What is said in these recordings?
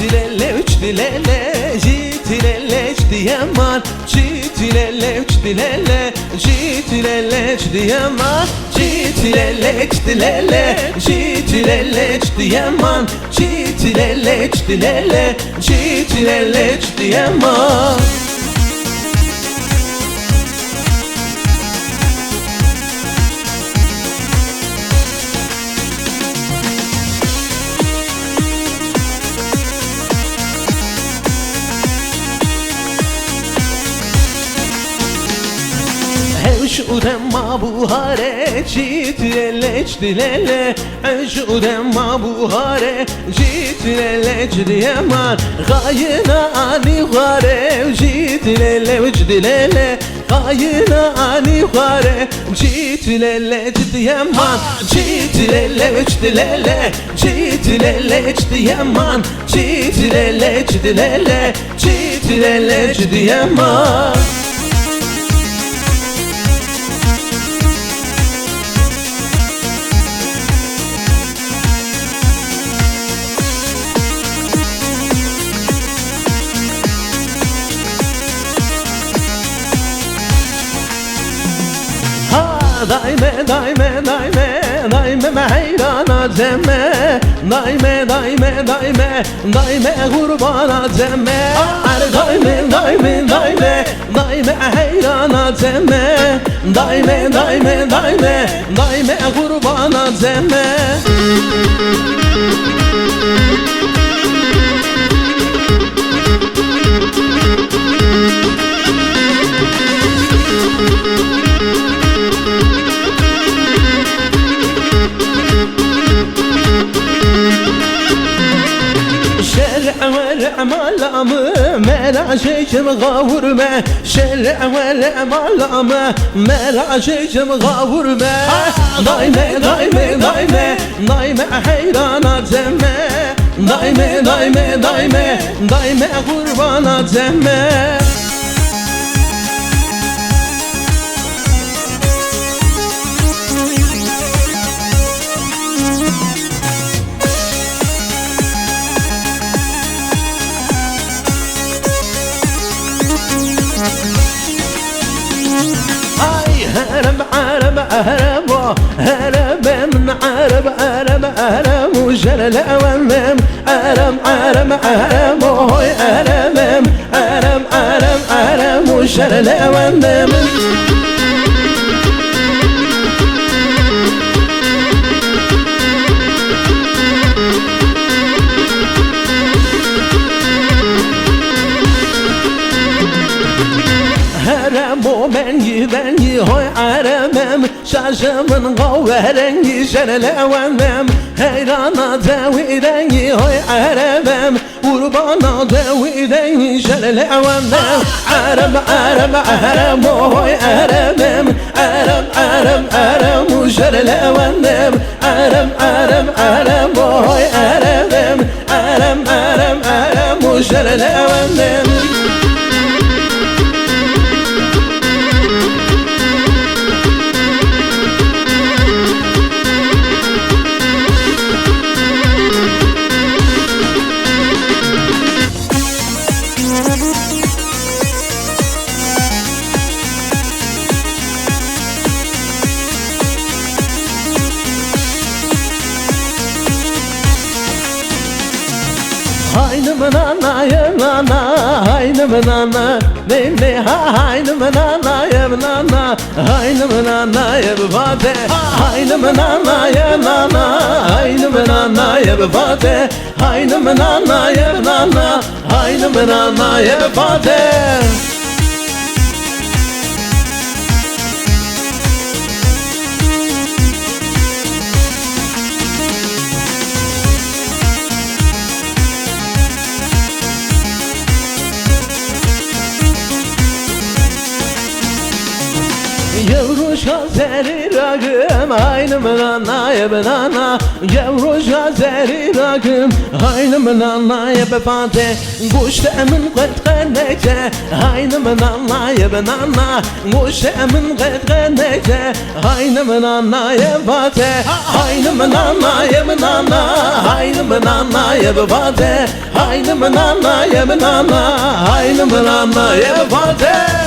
Çitilele üç dilele, çitilele üç diyeman. Çitilele üç dilele, çitilele üç diyeman. Çitilele üç dilele, çitilele üç diyeman. Çitilele üç dilele, çitilele üç diyeman. Eşudem ma buhare, çitilele çitilele. Eşudem ma buhare, çitilele çitileman. Gayına ani gare, çitilele çitilele. Gayına ani gare, çitilele çitileman. Çitilele çitilele, çitilele çitileman. Çitilele çitilele, çitilele çitileman. Daime daime daime daime hayrana cemme. Daime daime daime daime kurbana cemme. Daime daime daime daime hayrana cemme. Daime daime daime daime kurbana cemme. Malamı melaşecim gavurme. Şer'e ve malamı melaşecim gavurme. Daime daime daime daime hayrana cemme. Daime daime daime daime kurbana cemme. هرب عرب هرب هرب من عرب هرب هرب وجل الأوامم هرب عرب هرب هوي هرب هرب هرب هرب وجل الأوامم. Ben hoy aramam şaşımın kavverengi şerlevenem. Heyrana devirengi hoy aramam kurbana devirengi şerlevenem. Aram aram aram hoy aramam aram aram aram şerlevenem. Aram aram aram hoy aramam aram aram aram şerlevenem. Haynım nana yevlana, haynım nana beni haynım nana yevlana, haynım nana yevvade, haynım nana yevlana, haynım nana yevvade, haynım nana yevlana, haynım nana yevvade. Yavru şazeri rakım Haynımın anaya benana Gevroja zeri rakım Haynımın anaya befante Guştemin qed qennekte Haynımın anaya benana Guştemin qed qennekte Haynımın anaya befante Haynımın anaya benana Haynımın anaya befante Haynımın anaya benana Haynımın anaya befante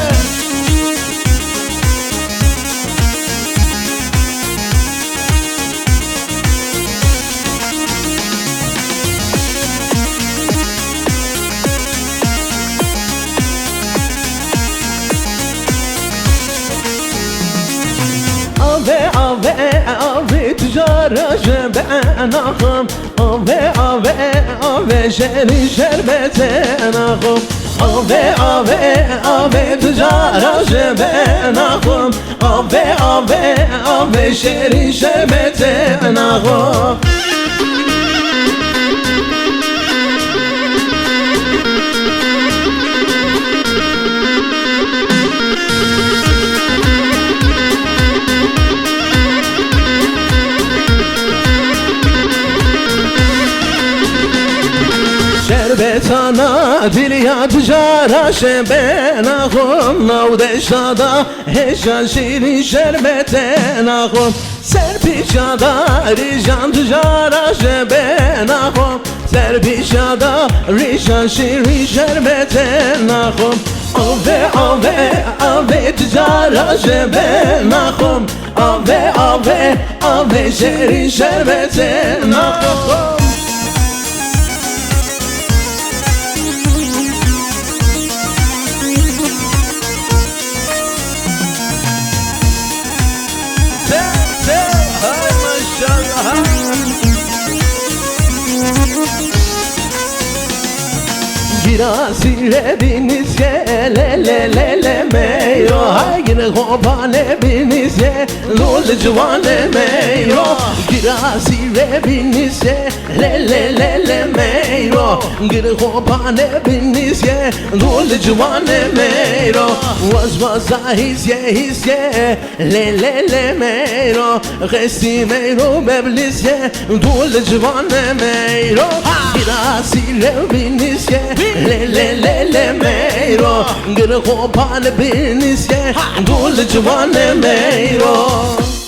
Ave tüccara ben ahım Ave şeri şerbeten ahım Ave tüccara ben ahım Ave şeri şerbeten ahım Şerbetana dilya tücara şeben ahım Navdeşada heşan şirin şerbeten ahım Serpişada rijan tücara şeben ahım Serpişada rijan şirin şerbeten ahım Ave tücara şeben ahım Ave şirin şerbeten ahım Girasire binizye le meyro Haygine hobane binizye lol civane meyro Girasire binizye le meyro Gir hobane binizye lol civane meyro Vazvaza hizye le meyro Gesti meyro meblizye lol civane meyro Girasire binizye le meyro Gir hobane binizye lol civane meyro